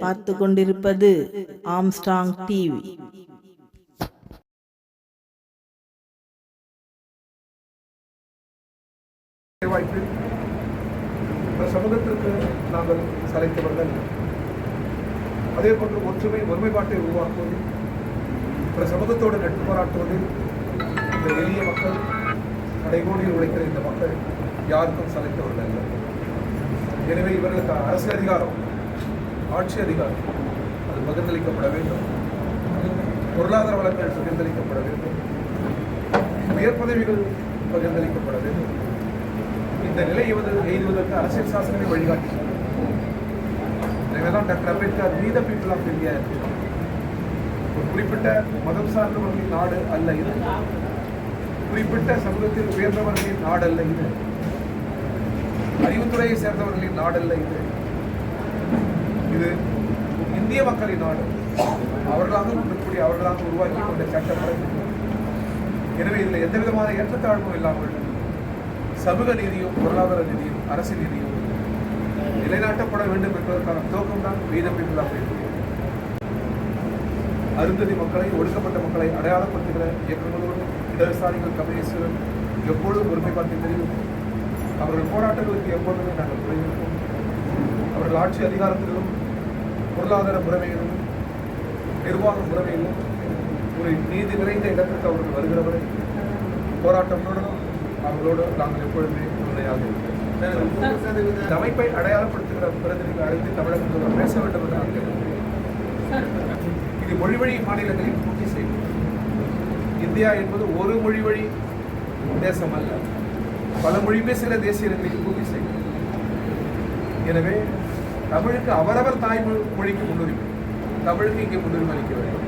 பார்த்து கொண்டிருப்பது Armstrong TV. சமூகத்திற்கு நாங்கள் சளைத்தவர்கள், அதே போன்று ஒற்றுமை ஒருமைப்பாட்டை உருவாக்குவது, சமூகத்தோடு நட்பு பாராட்டுவதில் இந்த எளிய மக்கள், கடைகோடியில் உழைக்கிற இந்த மக்கள் யாருக்கும் சளைத்தவர்கள் அல்ல. எனவே இவர்களுக்கு அரசு அதிகாரம், ஆட்சி அதிகாரம் அது பகிர்ந்தளிக்கப்பட வேண்டும். பொருளாதார வளங்கள் பகிர்ந்தளிக்கப்பட வேண்டும். உயர் பதவிகள் பகிர்ந்தளிக்கப்பட வேண்டும். இந்த நிலை எய்துவதற்கு அரசியல் சாசனமே வழிகாட்டுகிறது. எனவேதான் doctor Ambedkar "We the people of India" ஒரு குறிப்பிட்ட மதம் சார்ந்தவர்களின் நாடு அல்ல இது, குறிப்பிட்ட சமூகத்தில் உயர்ந்தவர்களின் நாடு அல்ல இது, அறிவுத்துறையை சேர்ந்தவர்களின் நாடு அல்ல இது, இது இந்திய மக்களின் நாடு. அவர்களாக இருக்கக்கூடிய, அவர்களாக உருவாக்கி கொண்ட சட்டமுறை. எனவே இதில் எந்த விதமான ஏற்றத்தாழ்வும் இல்லாமல் சமூக நீதியும் பொருளாதார நீதியும் அரசு நீதியும் நிலைநாட்டப்பட வேண்டும் என்பதற்கான துவக்கம் தான் "We the people of India". Arundhati மக்களை, ஒடுக்கப்பட்ட மக்களை அடையாளப்படுத்துகிற இயக்கங்களோடு இடதுசாரிகள், கம்யூனிஸ்டுகள் எப்பொழுதும் ஒருமைப்பாட்டை தெரிவிக்கும். அவர்கள் போராட்டங்களுக்கு எப்பொழுதுமே நாங்கள் குறைந்திருப்போம். அவர்கள் ஆட்சி அதிகாரத்திலும் பொருளாதார முறைமையிலும் நிர்வாக முறைமையிலும் ஒரு நீதி நிறைந்த இடத்திற்கு அவர்கள் வருகிறவரை போராட்டங்களோடும் அவர்களோடு நாங்கள் எப்பொழுதுமே உறுதியாக இருக்கிறோம். இந்த அமைப்பை அடையாளப்படுத்துகிற பிரதிநிதிகளை அழைத்து தமிழகத்தில் பேச வேண்டும் என்று நான் கேட்கிறேன். இது மொழி வழி மாநிலங்களில் பூர்த்தி செய்யும். இந்தியா என்பது ஒரு மொழி வழி தேசம் அல்ல, பல மொழி பேசுகிற தேசிய இனங்களில் பூர்த்தி செய்யும். எனவே தமிழுக்கு அவரவர் தாய்மொழிக்கு முன்னுரிமை, தமிழுக்கு இங்கே முன்னுரிமை அளிக்க வேண்டும்.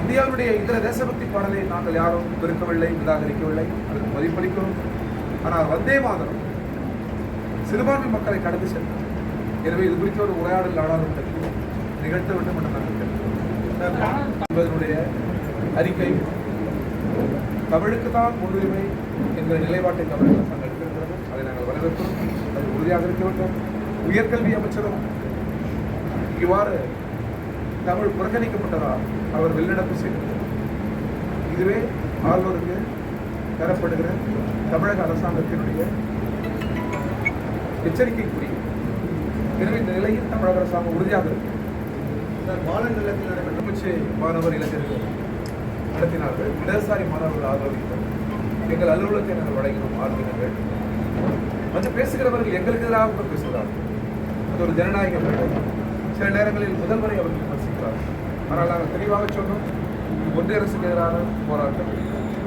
இந்தியாவுடைய இதர தேசபக்தி பாடலை நாங்கள் யாரும் வெறுக்கவில்லை, நிராகரிக்கவில்லை, அதற்கு மதிப்பளிக்கிறோம். ஆனால் வந்தே மாதரம் சிறுபான்மை மக்களை கடந்து சென்றோம். எனவே இது குறித்த ஒரு உரையாடல் நாடாளுமன்றத்தில் நிகழ்த்த வேண்டும் என்று நாங்கள் கேட்கிறோம். அறிக்கை தமிழுக்கு தான் முன்னுரிமை என்ற நிலைப்பாட்டை தமிழக அரசாங்கம் எடுத்திருக்கிறது. அதை நாங்கள் வரவேற்கிறோம். அது உறுதியாக இருக்க வேண்டும். உயர்கல்வி அமைச்சரும் இவ்வாறு தமிழ் புறக்கணிக்கப்பட்டதால் அவர் வெளிநடப்பு செய்திருக்கிறார். இதுவே ஆளுநருக்கு தரப்படுகிற தமிழக அரசாங்கத்தினுடைய எச்சரிக்கைக்குரிய. எனவே இந்த நிலையில் தமிழக அரசாங்கம் உறுதியாக இருக்கிறது. மாநிலத்தில் நடைபெற்ற மாணவர் இளைஞர்கள் நடத்தினார்கள். இடதுசாரி மாணவர்கள் ஆதரவித்தார். எங்கள் அலுவலகத்தை நாங்கள் வழங்கினோம் ஆர்வலர்கள் வந்து பேசுகிறவர்கள் எங்களுக்கு எதிராக கூட பேசுகிறார்கள். அது ஒரு ஜனநாயக மேடை. சில நேரங்களில் முதல்வரை அவர்கள் விமர்சிக்கிறார்கள். ஆனால் நாங்கள் தெளிவாக சொன்னோம், ஒன்றிய அரசுக்கு எதிரான போராட்டம்,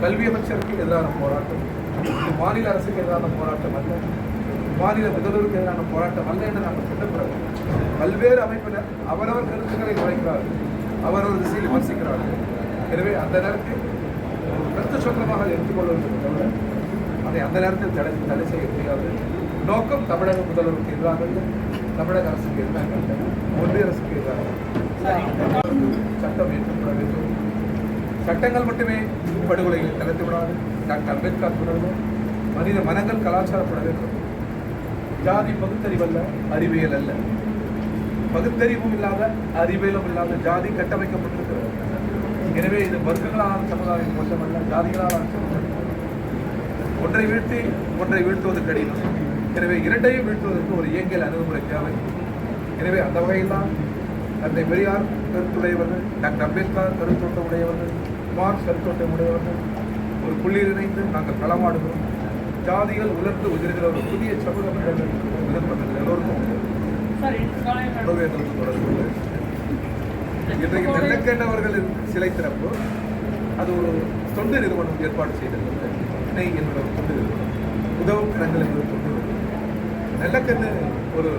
கல்வி அமைச்சருக்கு எதிரான போராட்டம், இது மாநில அரசுக்கு எதிரான போராட்டம் அல்ல, மாநில முதல்வருக்கு எதிரான போராட்டம் அல்ல என்று நாங்கள் சொன்ன பிறகு பல்வேறு அமைப்பினர் அவரவர் கருத்துக்களை குறைக்கிறார்கள், அவரவர் திசையில் விமர்சிக்கிறார்கள். எனவே அந்த நேரத்தில் ஒரு கருத்து சொந்தமாக எடுத்துக்கொள்ள வேண்டும் தவிர அதை அந்த நேரத்தில் தடை செய்ய முடியாது. நோக்கம் தமிழக முதல்வருக்கு எதிராக இல்லை, தமிழக அரசுக்கு எதிராக இல்லை, ஒன்றிய அரசுக்கு எதிராக. சட்டம் ஏற்றப்பட வேண்டும். சட்டங்கள் மட்டுமே படுகொலைகளை தடுத்து விடாது. டாக்டர் அம்பேத்கர் சொன்னது மனித மனங்கள் கலாச்சாரப்பட வேண்டும். ஜாதி பகுத்தறிவல்ல, அறிவியல் அல்ல. பகுத்தறிவும் இல்லாத, அறிவியலும் இல்லாத ஜாதி கட்டமைக்கப்பட்டிருக்கிறது. எனவே இது வர்க்கங்களான சமுதாயம் மட்டுமல்ல, ஜாதிகளான சமுதாயம். ஒன்றை வீழ்த்தி ஒன்றை வீழ்த்துவது கடினம். எனவே இரண்டையும் வீழ்த்துவதற்கு ஒரு இயங்கியல் அணுகுமுறை தேவை. எனவே அந்த வகையில் தான் தந்தை பெரியார் கருத்துடையவர்கள், டாக்டர் அம்பேத்கர் கருத்தோட்டம் உடையவர்கள், மார்க்ஸ் கருத்தோட்டம் உடையவர்கள் ஒரு புள்ளியில் இணைந்து நாங்கள் களமாடுகிறோம். ஜாதிகள் உலர்ந்து உதிர்கிற ஒரு புதிய சமூகம் விருப்பங்கள் எல்லோருக்கும் தொடர்பு. இன்றைக்கு நெல்லக்கேண்டவர்களின் சிலை திறப்பு அது ஒரு தொண்டு நிறுவனம் ஏற்பாடு செய்திருக்கிறது. இணை என்ற ஒரு தொண்டு நிறுவனம், உதவும் கரங்கள் என்ற தொண்டு நிறுவனம். நெல்லக்கண்ணு ஒரு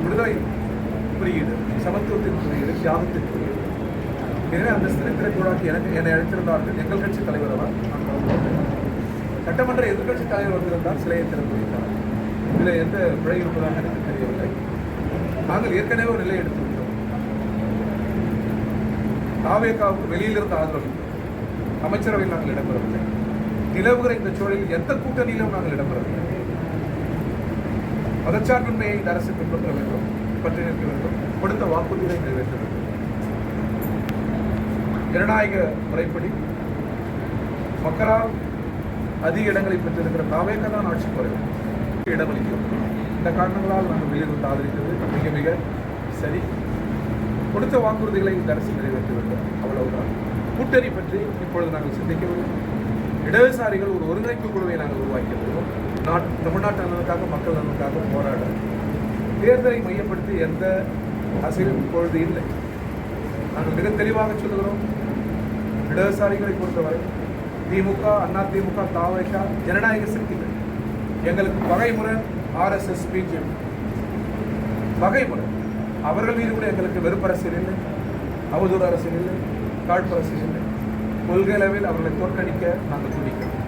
விடுதலை குறியீடு, சமத்துவத்தின் குறியீடு, தியாகத்தின் குறியீடு. எனவே அந்த சிலை திறப்புக்கு என்னை அழைத்திருந்தார்கள். எங்கள் கட்சி தலைவர் அவர். சட்டமன்ற எதிர்கட்சி தலைவர் வந்திருந்தால் சிலையை திறந்து வைத்தார். இதில் எந்த பிழை இருப்பதாக எனக்கு தெரியவில்லை. நாங்கள் ஏற்கனவே ஒரு நிலை எடுத்துவிட்டோம். தாவேகாவுக்கு வெளியிலிருந்து ஆதரவளித்தோம். அமைச்சரவையில் நாங்கள் இடம்பெறவில்லை. நிலவுகிற இந்த சூழலில் எந்த கூட்டணியிலும் நாங்கள் இடம்பெறவில்லை. மதச்சார்பின்மையை இந்த அரசு பின்பற்ற வேண்டும். பற்றி நிற்க வேண்டும், கொடுத்த வாக்குறுதிகளை நிறைவேற்ற வேண்டும். ஜனநாயக முறைப்படி மக்களால் அதிக இடங்களை பெற்றிருக்கிற தாவேக தான் ஆட்சிக்கு வர வேண்டும். இடமளிக்கும். இந்த காரணங்களால் நாங்கள் வெளியிருந்து ஆதரித்தது மிக மிக சரி. கொடுத்த வாக்குறுதிகளை இந்த அரசு நிறைவேற்ற வேண்டும், அவ்வளவுதான். கூட்டணி பற்றி இப்பொழுது நாங்கள் சிந்திக்க வேண்டும். இடதுசாரிகள் ஒரு ஒருங்கிணைப்பு குழுவை நாங்கள் உருவாக்கி வருவோம். தமிழ்நாட்டு நலனுக்காக, மக்கள் நலனுக்காக போராட தேர்தலை மையப்படுத்தி எந்த அரசியலும் இப்பொழுது இல்லை. நாங்கள் மிக தெளிவாக சொல்லுகிறோம், இடதுசாரிகளை பொறுத்தவரை திமுக, அதிமுக, தாவேக ஜனநாயக சக்திகள். எங்களுக்கு பகைமுறை RSS, BJP பகைமுறை. அவர்கள் மீது கூட எங்களுக்கு வெறுப்பு அரசியல் இல்லை, அவதூறு அரசியல் இல்லை, காழ்ப்பு அரசியல் இல்லை. கொள்கை அளவில் அவர்களை தோற்கடிக்க நாங்கள் துடிக்கிறோம்.